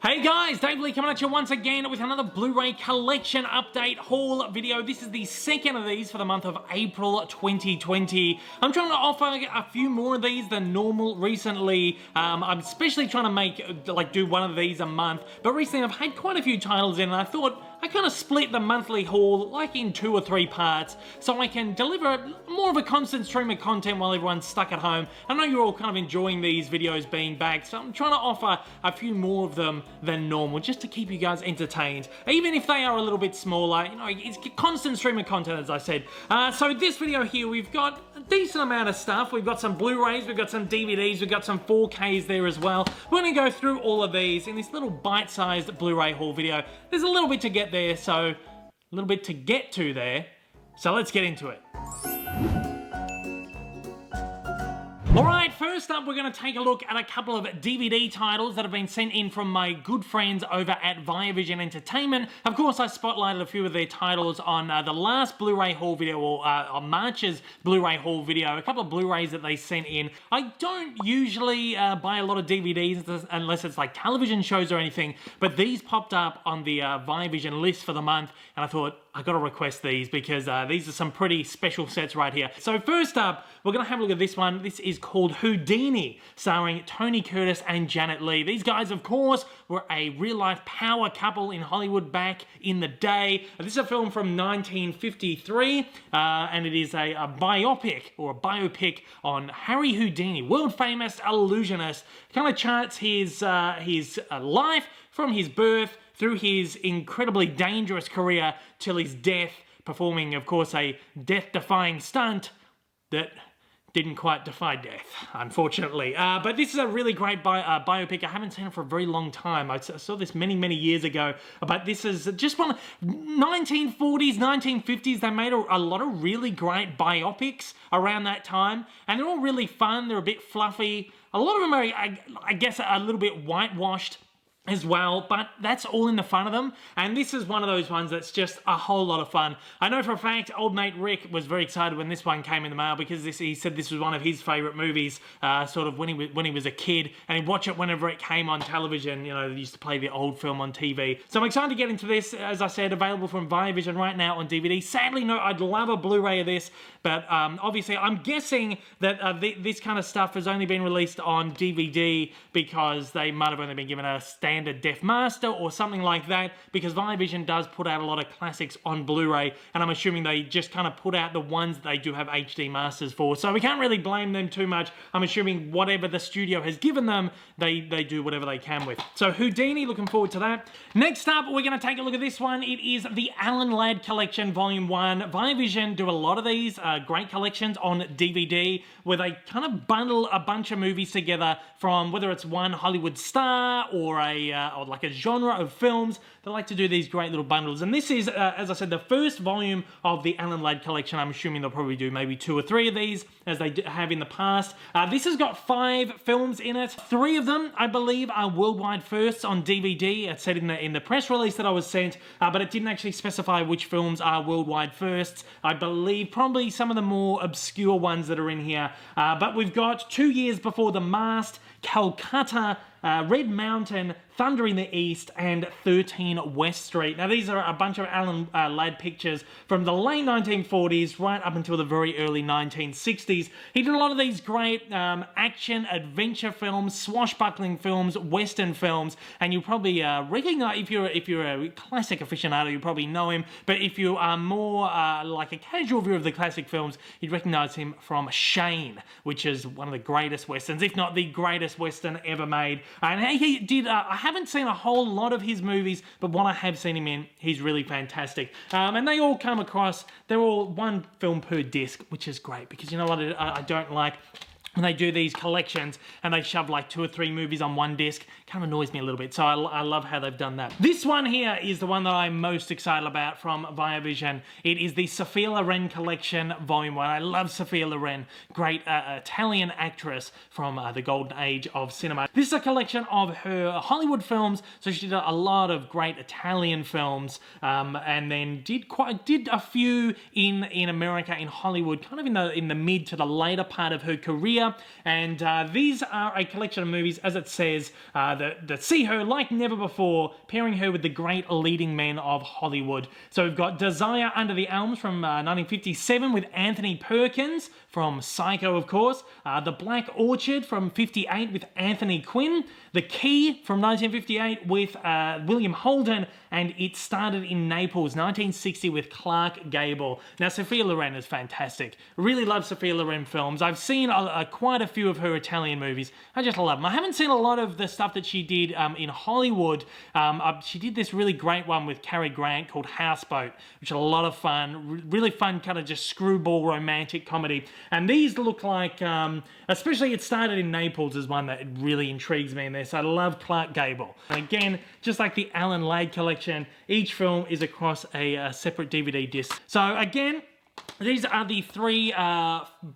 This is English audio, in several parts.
Hey guys, Dave Lee coming at you once again with another Blu-ray collection update haul video. This is the second of these for the month of April 2020. I'm trying to offer a few more of these than normal recently. I'm especially trying to do one of these a month, but recently I've had quite a few titles in and I thought I kind of split the monthly haul like in 2 or 3 parts so I can deliver more of a constant stream of content while everyone's stuck at home. I know you're all kind of enjoying these videos being back, so I'm trying to offer a few more of them than normal just to keep you guys entertained. Even if they are a little bit smaller, you know, it's a constant stream of content, as I said. So this video here, we've got a decent amount of stuff. We've got some Blu-rays, we've got some DVDs, we've got some 4Ks there as well. We're going to go through all of these in this little bite-sized Blu-ray haul video. There's a little bit to get there, so a little bit to get to there. So let's get into it. Alright, first up we're going to take a look at a couple of DVD titles that have been sent in from my good friends over at Viavision Entertainment. Of course, I spotlighted a few of their titles on the last Blu-ray haul video, or on March's Blu-ray haul video, a couple of Blu-rays that they sent in. I don't usually buy a lot of DVDs unless it's like television shows or anything, but these popped up on the Viavision list for the month, and I thought, I gotta request these because these are some pretty special sets right here. So first up, we're gonna have a look at this one. This is called Houdini, starring Tony Curtis and Janet Leigh. These guys, of course, were a real-life power couple in Hollywood back in the day. This is a film from 1953, and it is a biopic, or a biopic on Harry Houdini, world-famous illusionist. Kind of charts his life from his birth through his incredibly dangerous career till his death, performing, of course, a death-defying stunt that didn't quite defy death, unfortunately. But this is a really great biopic. I haven't seen it for a very long time. I saw this many, many years ago. But this is just one of 1940s, 1950s. They made a lot of really great biopics around that time. And they're all really fun. They're a bit fluffy. A lot of them are, I guess, a little bit whitewashed as well, but that's all in the fun of them, and this is one of those ones that's just a whole lot of fun. I know for a fact old mate Rick was very excited when this one came in the mail because he said this was one of his favourite movies, sort of when he was a kid, and he'd watch it whenever it came on television. You know, they used to play the old film on TV. So I'm excited to get into this. As I said, available from Viavision right now on DVD. Sadly, no, I'd love a Blu-ray of this, but obviously I'm guessing that this kind of stuff has only been released on DVD because they might have only been given a standard Def Master or something like that, because Viavision does put out a lot of classics on Blu-ray, and I'm assuming they just kind of put out the ones that they do have HD Masters for, so we can't really blame them too much. I'm assuming whatever the studio has given them, they do whatever they can with. So Houdini, looking forward to that. Next up, we're going to take a look at this one. It is the Alan Ladd Collection Volume 1. Viavision do a lot of these great collections on DVD, where they kind of bundle a bunch of movies together from whether it's one Hollywood star or or like a genre of films. They like to do these great little bundles, and this is, as I said, the first volume of the Alan Ladd Collection. I'm assuming they'll probably do maybe 2 or 3 of these, as they have in the past. This has got 5 films in it. 3 of them, I believe, are worldwide firsts on DVD. It said in the press release that I was sent, but it didn't actually specify which films are worldwide firsts. I believe probably some of the more obscure ones that are in here. But we've got 2 Years Before the Mast, Calcutta, Red Mountain, Thunder in the East, and 13 West Street. Now these are a bunch of Alan Ladd pictures from the late 1940s right up until the very early 1960s. He did a lot of these great action, adventure films, swashbuckling films, western films, and you probably recognize, if you're a classic aficionado, you probably know him, but if you are more like a casual viewer of the classic films, you'd recognize him from Shane, which is one of the greatest westerns, if not the greatest western ever made. And he did, I haven't seen a whole lot of his movies, but what I have seen him in, he's really fantastic. And they all come across, they're all 1 film per disc, which is great, because you know what I don't like? When they do these collections and they shove like 2 or 3 movies on 1 disc, kind of annoys me a little bit. So I love how they've done that. This one here is the one that I'm most excited about from Viavision. It is the Sophia Loren Collection Volume 1. I love Sophia Loren, great Italian actress from the golden age of cinema. This is a collection of her Hollywood films. So she did a lot of great Italian films, and then did a few in America, in Hollywood, kind of in the mid to the later part of her career. Sophia, and these are a collection of movies, as it says, that see her like never before, pairing her with the great leading men of Hollywood. So we've got Desire Under the Elms from 1957 with Anthony Perkins, from Psycho, of course. The Black Orchard from 58 with Anthony Quinn. The Key from 1958 with William Holden, and It Started in Naples, 1960 with Clark Gable. Now, Sophia Loren is fantastic. Really love Sophia Loren films. I've seen quite a few of her Italian movies. I just love them. I haven't seen a lot of the stuff that she did in Hollywood. She did this really great one with Cary Grant called Houseboat, which is a lot of fun. Really fun kind of just screwball romantic comedy. And these look like, especially It Started in Naples is one that really intrigues me in this. I love Clark Gable. And again, just like the Alan Ladd collection, each film is across a separate DVD disc. So again, these are the three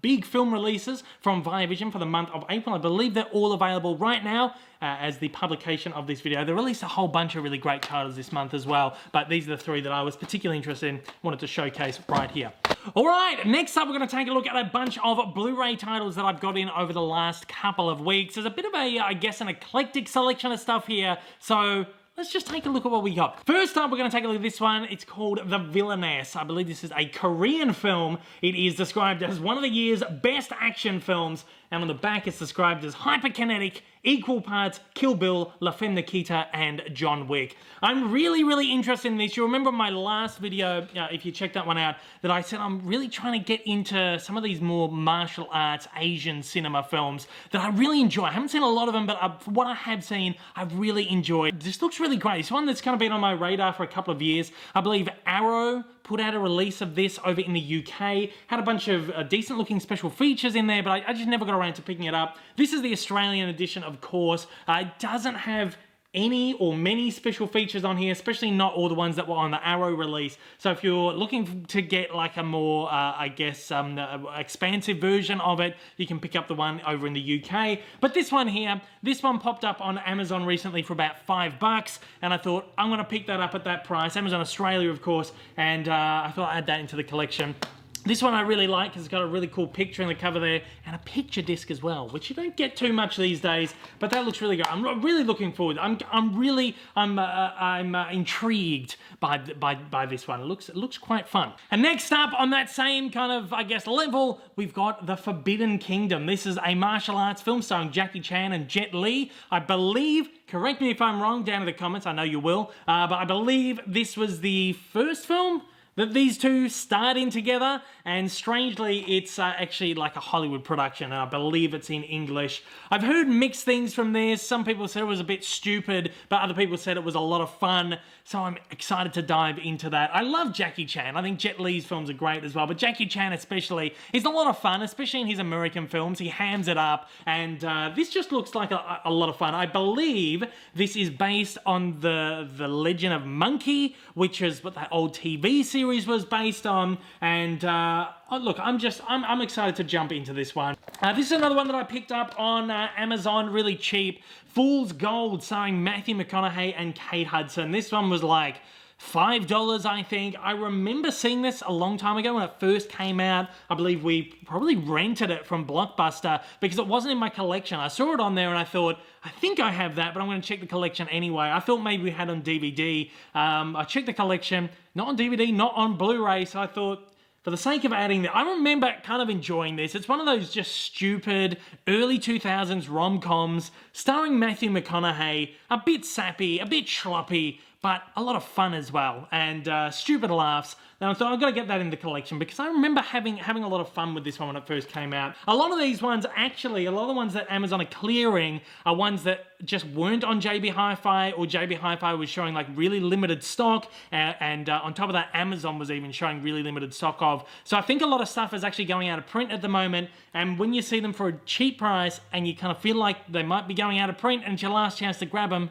big film releases from Viavision for the month of April. I believe they're all available right now as the publication of this video. They released a whole bunch of really great titles this month as well, but these are the three that I was particularly interested in, wanted to showcase right here. All right, next up we're going to take a look at a bunch of Blu-ray titles that I've got in over the last couple of weeks. There's a bit of a, I guess, an eclectic selection of stuff here, so let's just take a look at what we got. First up, we're going to take a look at this one. It's called The Villainous. I believe this is a Korean film. It is described as one of the year's best action films, and on the back it's described as hyperkinetic, equal parts Kill Bill, La Femme Nikita, and John Wick. I'm really interested in this. You remember my last video, if you checked that one out, that I said I'm really trying to get into some of these more martial arts, Asian cinema films that I really enjoy. I haven't seen a lot of them, but for what I have seen, I've really enjoyed. This looks really great. It's one that's kind of been on my radar for a couple of years. I believe Arrow put out a release of this over in the UK, had a bunch of decent looking special features in there, but I just never got around to picking it up. This is the Australian edition, of course. It doesn't have any or many special features on here, especially not all the ones that were on the Arrow release. So if you're looking to get like a more, I guess, expansive version of it, you can pick up the one over in the UK. But this one here, this one popped up on Amazon recently for about $5, and I thought, I'm gonna pick that up at that price. Amazon Australia, of course, and I thought I'd add that into the collection. This one I really like because it's got a really cool picture in the cover there and a picture disc as well, which you don't get too much these days, but that looks really good. I'm really looking forward. I'm intrigued by this one. It looks quite fun. And next up on that same kind of, I guess, level, we've got The Forbidden Kingdom. This is a martial arts film starring Jackie Chan and Jet Li. I believe, correct me if I'm wrong down in the comments, I know you will, but I believe this was the first film that these two starred in together, and strangely it's actually like a Hollywood production, and I believe it's in English. I've heard mixed things from this. Some people said it was a bit stupid, but other people said it was a lot of fun, so I'm excited to dive into that. I love Jackie Chan. I think Jet Li's films are great as well, but Jackie Chan especially is a lot of fun, especially in his American films. He hams it up, and this just looks like a lot of fun. I believe this is based on the Legend of Monkey, which is what that old TV series was based on, and look, I'm excited to jump into this one. This is another one that I picked up on Amazon, really cheap. Fool's Gold, starring Matthew McConaughey and Kate Hudson. This one was like $5, I think. I remember seeing this a long time ago when it first came out. I believe we probably rented it from Blockbuster because it wasn't in my collection. I saw it on there and I thought, I think I have that, but I'm going to check the collection anyway. I thought maybe we had on DVD. I checked the collection, not on DVD, not on Blu-ray, so I thought, for the sake of adding that, I remember kind of enjoying this. It's one of those just stupid early 2000s rom-coms starring Matthew McConaughey, a bit sappy, a bit schloppy, but a lot of fun as well, and stupid laughs. And I thought I've got to get that in the collection because I remember having a lot of fun with this one when it first came out. A lot of these ones, actually, a lot of the ones that Amazon are clearing are ones that just weren't on JB Hi-Fi, or JB Hi-Fi was showing like really limited stock, and on top of that, Amazon was even showing really limited stock of. So I think a lot of stuff is actually going out of print at the moment, and when you see them for a cheap price and you kind of feel like they might be going out of print and it's your last chance to grab them,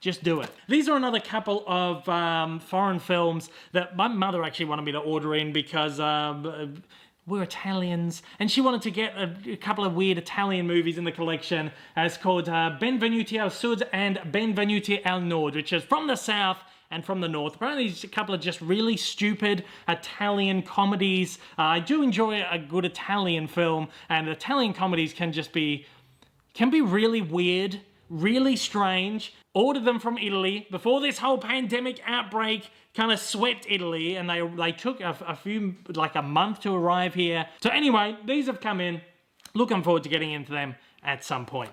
just do it. These are another couple of foreign films that my mother actually wanted me to order in because we're Italians, and she wanted to get a couple of weird Italian movies in the collection. It's called Benvenuti al Sud and Benvenuti al Nord, which is from the south and From the North. Apparently there's a couple of just really stupid Italian comedies. I do enjoy a good Italian film, and Italian comedies can be really weird, really strange. Ordered them from Italy before this whole pandemic outbreak kind of swept Italy, and they took a month to arrive here. So anyway, these have come in. Looking forward to getting into them at some point.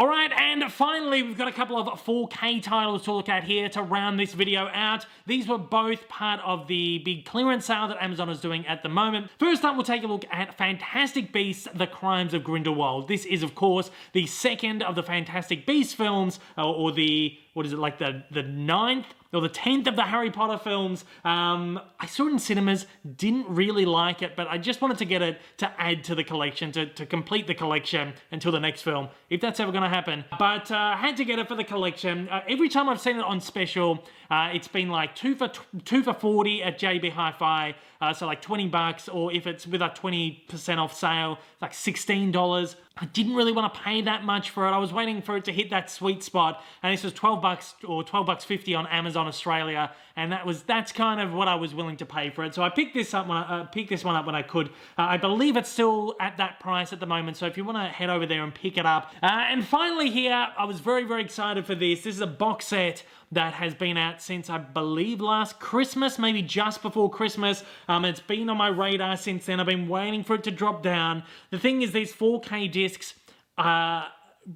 Alright, and finally we've got a couple of 4K titles to look at here to round this video out. These were both part of the big clearance sale that Amazon is doing at the moment. First up, we'll take a look at Fantastic Beasts: The Crimes of Grindelwald. This is, of course, the second of the Fantastic Beasts films, or the, what is it, like the 9th or the 10th of the Harry Potter films. I saw it in cinemas, didn't really like it, but I just wanted to get it to add to the collection, to complete the collection until the next film, if that's ever going to happen. But I had to get it for the collection. Every time I've seen it on special, it's been like 2 for 40 at JB Hi-Fi, so like 20 bucks, or if it's with a 20% off sale, like $16. I didn't really want to pay that much for it. I was waiting for it to hit that sweet spot, and this was 12 bucks or $12.50 on Amazon Australia, and that's kind of what I was willing to pay for it. So I picked this one up when I could. I believe it's still at that price at the moment, so if you want to head over there and pick it up. And finally here, I was very, very excited for this. This is a box set that has been out since, I believe, last Christmas, maybe just before Christmas. It's been on my radar since then. I've been waiting for it to drop down. The thing is, these 4K discs are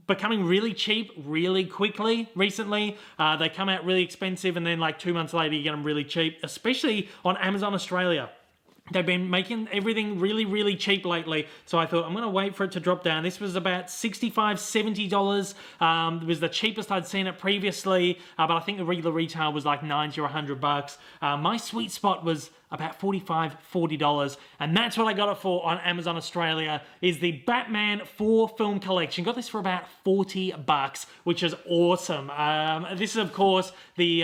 becoming really cheap really quickly recently. They come out really expensive, and then like 2 months later you get them really cheap, especially on Amazon Australia. They've been making everything really, really cheap lately, so I thought I'm going to wait for it to drop down. This was about $65, $70. It was the cheapest I'd seen it previously, but I think the regular retail was like 90 or 100 bucks. My sweet spot was about $45, $40, and that's what I got it for on Amazon Australia, is the Batman 4 film collection. Got this for about 40 bucks, which is awesome. This is, of course, the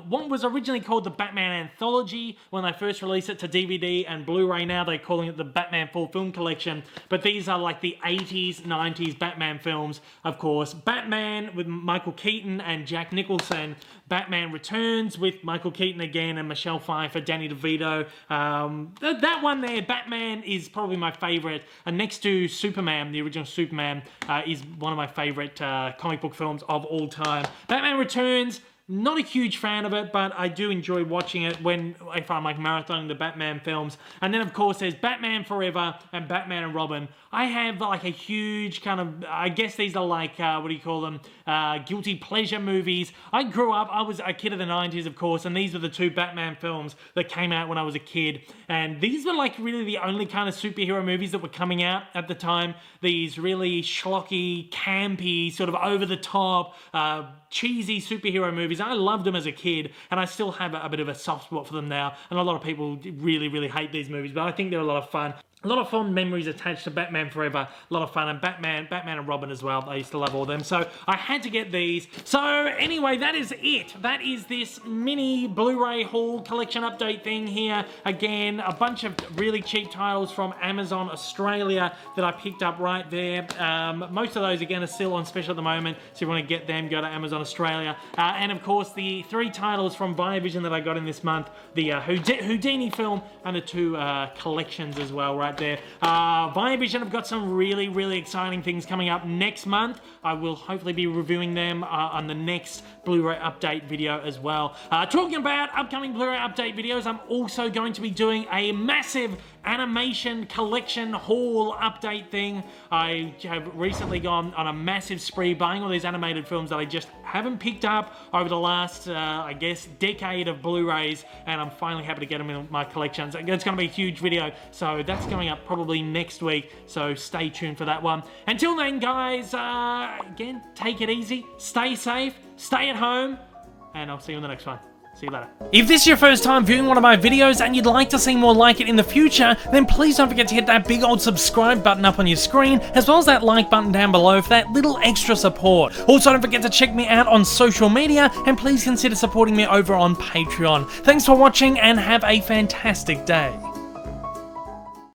what was originally called the Batman Anthology when they first released it to DVD and Blu-ray. Now they're calling it the Batman 4 film collection, but these are like the 80s, 90s Batman films, of course. Batman with Michael Keaton and Jack Nicholson. Batman Returns with Michael Keaton again and Michelle Pfeiffer, Danny DeVito. That one there, Batman, is probably my favorite. And next to Superman, the original Superman, is one of my favorite comic book films of all time. Batman Returns, not a huge fan of it, but I do enjoy watching it if I'm like marathoning the Batman films. And then, of course, there's Batman Forever and Batman and Robin. I have like a huge kind of, I guess these are like, what do you call them, guilty pleasure movies. I grew up, I was a kid of the 90s, of course, and these were the 2 Batman films that came out when I was a kid. And these were like really the only kind of superhero movies that were coming out at the time. These really schlocky, campy, sort of over-the-top, cheesy superhero movies. I loved them as a kid, and I still have a bit of a soft spot for them now. And a lot of people really, really hate these movies, but I think they're a lot of fun. A lot of fond memories attached to Batman Forever. A lot of fun. And Batman and Robin as well. I used to love all of them. So I had to get these. So anyway, that is it. That is this mini Blu-ray haul collection update thing here. Again, a bunch of really cheap titles from Amazon Australia that I picked up right there. Most of those, again, are still on special at the moment. So if you want to get them, go to Amazon Australia. And of course, the 3 titles from Viavision that I got in this month. The Houdini film and the 2 collections as well, right there. Viavision have got some really, really exciting things coming up next month. I will hopefully be reviewing them on the next Blu-ray update video as well. Talking about upcoming Blu-ray update videos, I'm also going to be doing a massive animation collection haul update thing. I have recently gone on a massive spree buying all these animated films that I just haven't picked up over the last, I guess, decade of Blu-rays, and I'm finally happy to get them in my collections. It's going to be a huge video, so that's coming up probably next week, so stay tuned for that one. Until then, guys, again, take it easy, stay safe, stay at home, and I'll see you in the next one. See you later. If this is your first time viewing one of my videos and you'd like to see more like it in the future, then please don't forget to hit that big old subscribe button up on your screen, as well as that like button down below for that little extra support. Also, don't forget to check me out on social media, and please consider supporting me over on Patreon. Thanks for watching, and have a fantastic day.